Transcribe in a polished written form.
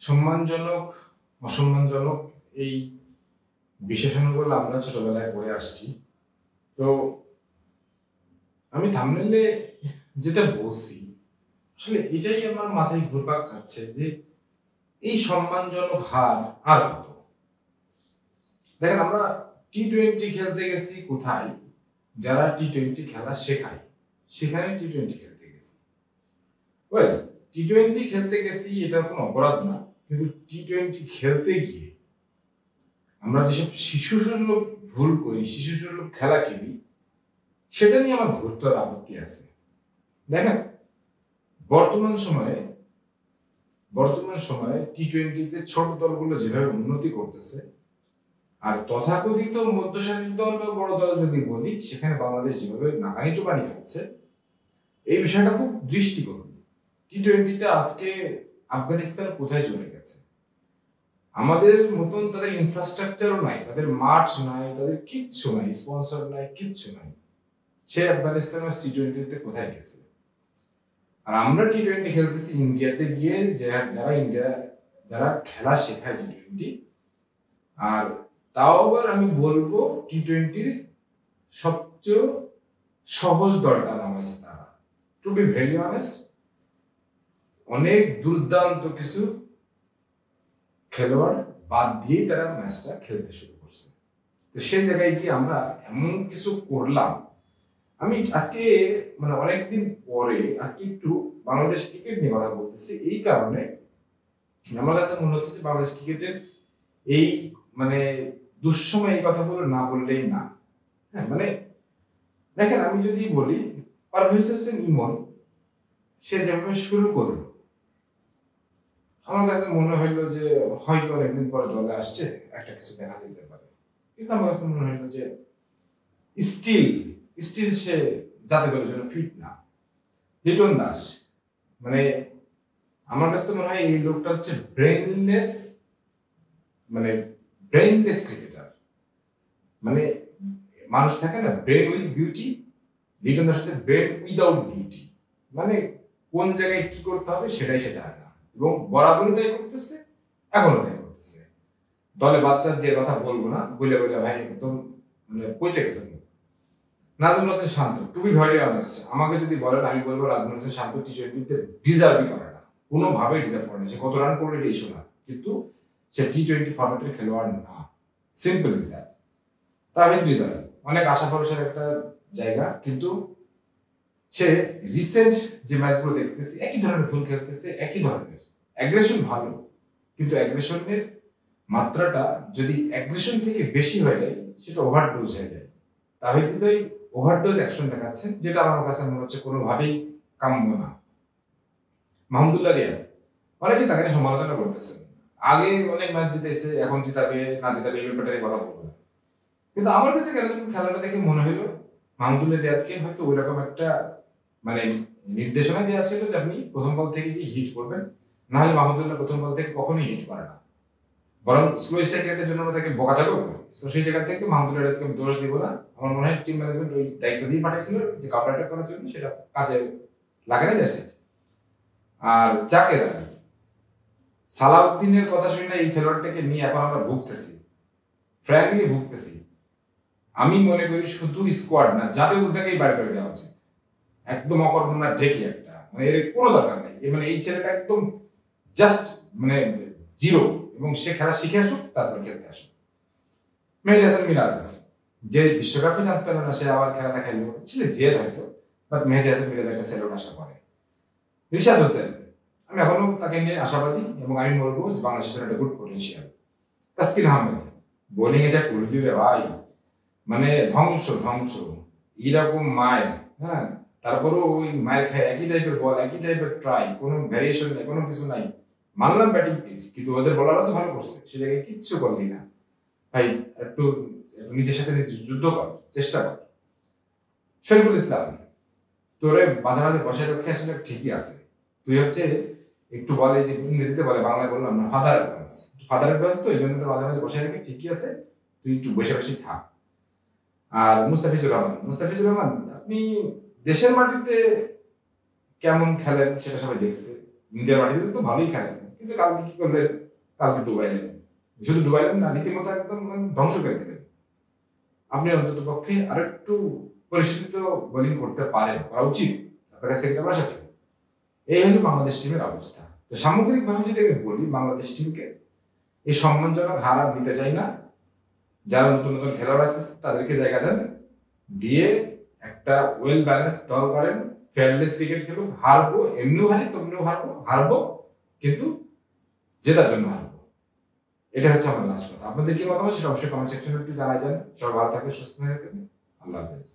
সম্মানজনক অসম্মানজনক এই বিশেষণগুলো আমরা ছোটবেলায় পড়ে আসছি। তো আমি থাম্বনেইলে যেটা বলছি আসলে এটাই আমার মাথায় ঘুরপাক খাচ্ছে যে এই সম্মানজনক হার আর কত। দেখেন, আমরা টি-20 খেলতে গেছি কোথায়? যারা টি-20 খেলা শেখায় সেখানে টি-20 খেলতে গেছি। টি-20 খেলতে গেছি এটা কোনো অপরাধ না, কিন্তু টি-20 খেলতে গিয়ে আমরা যেসব শিশুসুলভ ভুল করি, শিশুসুলভ খেলা খেলি, সেটা নিয়ে আমার ঘোরতর আপত্তি আছে। দেখেন, বর্তমান সময়ে টি-20তে ছোট দলগুলো যেভাবে উন্নতি করতেছে, আর তথাকথিত মধ্যসারির দল বা বড় দল যদি বলি, সেখানে বাংলাদেশ যেভাবে নাকানি চোবানি খাচ্ছে, এই বিষয়টা খুব দৃষ্টিকটু। টি-20তে আজকে আফগানিস্তান কোথায় চলে গেছে? আমাদের মতন তাদের ইনফ্রাস্ট্রাকচারও নাই, তাদের মাঠ নাই, তাদের কিচ্ছু নাই, স্পন্সর নাই, কিচ্ছু নাই। সে আফগানিস্তান টি-20তে কোথায় গেছে? আর আমরা টি-20 খেলতেছি ইন্ডিয়াতে গিয়ে, যারা খেলা শেখায় টি-20, আর তাও আবার আমি বলবো টি-20-র সবচেয়ে সহজ দলটা নামাইছে তারা। টু বি ভেরি অনেস্ট, অনেক দুর্দান্ত কিছু খেলোয়াড় বাদ দিয়েই তারা ম্যাচটা খেলতে শুরু করছে। তো সেই জায়গায় গিয়ে আমরা এমন কিছু করলাম। আমি আজকে অনেকদিন পরে আজকে একটু বাংলাদেশ ক্রিকেট নিয়ে কথা বলতেছি, এই কারণে আমার কাছে মনে হচ্ছে যে বাংলাদেশ ক্রিকেটের এই দুঃসময় এই কথাগুলো না বললেই না। হ্যাঁ, দেখেন, আমি যদি বলি পারভেজ হোসেন ইমন সে যেভাবে শুরু করলো, আমার কাছে মনে হইলো যে হয়তো অনেকদিন পরে দলে আসছে, একটা কিছু দেখা যেতে পারে। কিন্তু আমার কাছে মনে হইলো যে স্টিল সে জাতীয় দলের জন্য ফিট না। লিটন দাস, আমার কাছে মনে হয় এই লোকটা হচ্ছে ব্রেইনলেস ক্রিকেটার। মানুষ থাকে না brain with beauty, Liton Das হচ্ছে ব্রেন উইদাউট বিউটি। কোন জায়গায় কি করতে হবে সেটাই সে জানে না, এবং বরাবরই তাই করতেছে, এখনো তাই করতেছে। দলে বাচ্চা দিয়ে কথা বলবো না, বলে ভাই একদম পৌঁছে গেছে। নাজমুল হোসেন শান্ত, টু বি ভেরি অনেস্ট, আমাকে যদি বলেন আমি বলবো নাজমুল হোসেন শান্ত টি-20তে ডিজার্ভই করে না, কোনোভাবেই ডিজার্ভ করে না। সে কত রান করলে ইস্যু না, কিন্তু সে টি-20 ফরম্যাটের খেলোয়াড় না। Simple is that. Towhid Hridoy অনেক আশা ভরসার একটা জায়গা, কিন্তু সে রিসেন্ট যে ম্যাচগুলো দেখতেছি একই ধরনের ভুল খেলতেছে, একই ধরনের অ্যাগ্রেশন ভালো, কিন্তু অ্যাগ্রেশনের মাত্রাটা যদি অ্যাগ্রেশন থেকে বেশি হয়ে যায় সেটা ওভারডোজ হয়ে যায়। তাহিদ হৃদয় ওভারডোজ অ্যাকশন দেখাচ্ছে, যেটা আমার কাছে মনে হচ্ছে কোনোভাবেই কাম্য না। মাহমুদুল্লাহ রিয়াদ, অনেকে তাকে নিয়ে সমালোচনা করতেছেন, আগে অনেক ম্যাচ জিতেছে, এখন জিতাবে না জিতাবে এই ব্যাপারটা কথা বলবো, কিন্তু আমার কাছে খেলাটা দেখে মনে হলো মাহমুদুল্লাহ রিয়াদকে হয়তো ওই রকম একটা নির্দেশনা দেওয়া ছিল যে আপনি প্রথম বল থেকে কি হিট করবেন, না হলে মাহমুদুল্লাহ প্রথম বল থেকে কখনোই হিট করে না, বরং স্লো স্ট্রাইক রেটের জন্য আমরা তাকে বকাঝকা করি। তো সেই জায়গা থেকে মাহমুদুল্লাহ রিয়াদকে আমি দোষ দিব না। আমার মনে হয় টিম ম্যানেজমেন্ট ওই দায়িত্ব দিয়ে পাঠিয়েছিল যে কাউন্টার অ্যাটাক করার জন্য, সেটা কাজে লাগানো যাচ্ছে। আর জাকের আলী, সালাউদ্দিনের কথা শুনে এই খেলোয়াড়টাকে নিয়ে এখন আমরা ফ্র্যাঙ্কলি ভুগতেছি। আমি মনে করি শুধু স্কোয়াড না, জাতীয় দল থেকেই বাইর করে দেওয়া উচিত, একদম অকর্মণ্য ঢেকি একটা, এর কোনো দরকার নেই। এই ছেলেটা একদম জাস্ট জিরো, এবং সে খেলা শিখে আসুক, তারপর খেলতে আসুক। মেহেদী হাসান মিরাজ, যে বিশ্বকাপে চান্স পেল না, সে আবার খেলা দেখাইলো, ছেলে জিয়াদ হয়তো, বাট মেহেদী হাসান মিরাজ একটা সেলুট আশা করে। রিশাদ হোসেন, আমি এখনো তাকে নিয়ে আশাবাদী, এবং আমি বলবো যে বাংলাদেশের একটা good potential. Taskin Ahmed, bowling এ যা করলি রে ভাই, ধ্বংস এরকম মায়ের, হ্যাঁ, তারপরেও ওই মায়ের খায়, একই টাইপের বল, একই টাইপের ট্রাই, কোনো ভ্যারিয়েশন নেই, কোনো কিছু নাই। মানলাম ব্যাটিং পিচ, কিন্তু ওদের বলারও তো ভালো করছে, সে জায়গায় কিচ্ছু করলি না ভাই। একটু নিজের সাথে যুদ্ধ কর, চেষ্টা কর। শরীফুল ইসলাম, তোরে মাঝে মাঝে বসায় রক্ষে আসলে ঠিকই আছে, তুই হচ্ছে একটু বলে যে ইংরেজিতে বলে, বাংলায় বললাম না, ফাদার অ্যাডভান্স, তো এই জন্য তো মাঝে মাঝে বসায় রাখি, ঠিকই আছে, তুই একটু বসে থাক। আর মুস্তাফিজুর রহমান, আপনি দেশের মাটিতে কেমন খেলেন সেটা সবাই দেখছে, নিজের মাটিতে তো ভালোই খেলেন, কিন্তু কালকে কি করলেন, কালকে ডুবাইলেন, শুধু ডুবাইলেন না, রীতিমতো একদম ধ্বংস করে দিলেন। আপনি অন্তত পক্ষে আরেকটু পরিশীলিত বোলিং করতে পারেন, করা উচিত, আপনার কাছ থেকে আমরা আশা করি। এই হলো বাংলাদেশ টিমের অবস্থা। তো সামগ্রিকভাবে যদি আমি বলি, বাংলাদেশ টিমকে এই সম্মানজনক হার আর নিতে চাই না। যারা নতুন নতুন খেলোয়াড় আসতেছে তাদেরকে জায়গা দেন, দিয়ে একটা ওয়েল ব্যালেন্স দল করেন, ফেয়ারলেস ক্রিকেট খেলুক, হারবো এমনিও হারি তেমনিও হারবো কিন্তু জেতার জন্য হারবো। এটা হচ্ছে আমার লাস্ট কথা। আপনাদের কি মতামত সেটা অবশ্যই কমেন্ট সেকশনে জানাই দেন। সবাই ভালো থাকবেন, সুস্থ থাকবেন। আল্লাহ হাফেজ।